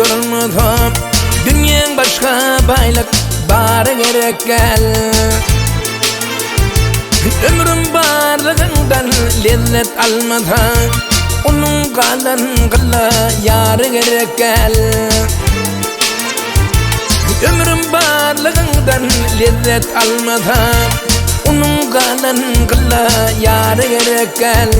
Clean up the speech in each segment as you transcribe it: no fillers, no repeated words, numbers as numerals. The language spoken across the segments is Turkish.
durmadım. Dünyanın başka baylık barı gerek gel. Ömrüm barlığından lezzet almadan, onun kalan kıla yarı gerek gel. Ömrüm barlığından lezzet almadan, onun kalan kıla yarı gerek gel.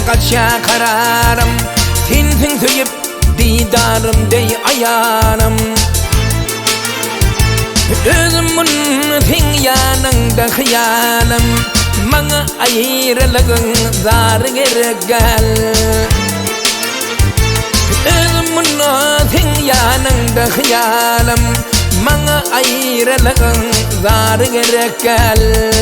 Kaça kararım, tintin tüyüp didarım dey ayarım. Özümün tin yanında hıyalım, bana ayrılığın zar gerek gel. Özümün tin yanında hıyalım, bana ayrılığın zar gerek gel.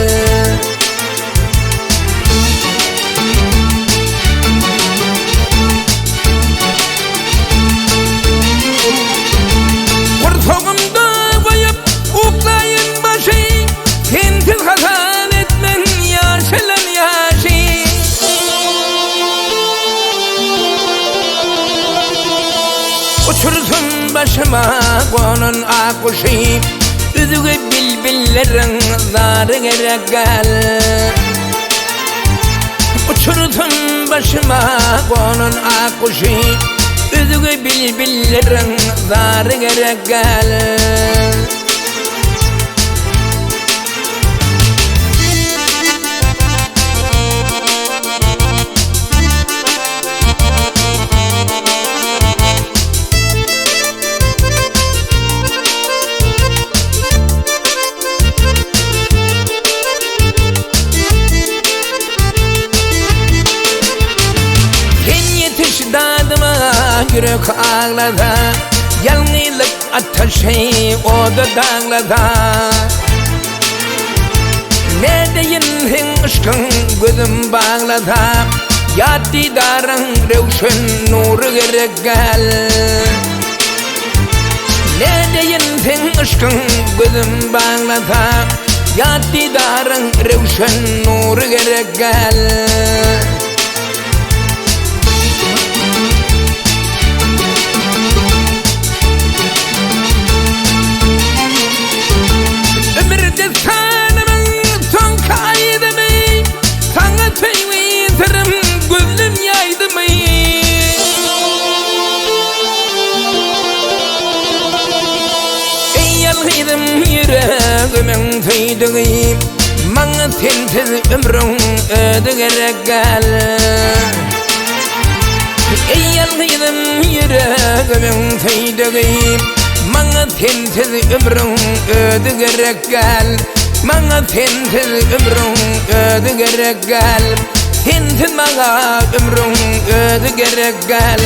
Uçursun başıma konun akuşu, üzüge bilbillerin zarı gerek gel. Uçursun başıma konun akuşu, üzüge bilbillerin zarı gerek gel. Yürek ağladı, yalnızlık ateşi oda dağladı. Ne deyin aşkın gözüm bağladı, ya didarın revşen nuru gerek gel. Ne deyin aşkın gözüm bağladı, ya didarın revşen nuru gerek gel. Yüreğimin tüydüğüm, bana sensiz ömrüm ödü gerek gel. Yalnızım yüreğimin tüydüğüm, bana sensiz ömrüm ödü gerek gel. Bana sensiz ömrüm ödü gerek gel. Sensiz bana ömrüm ödü gerek gel.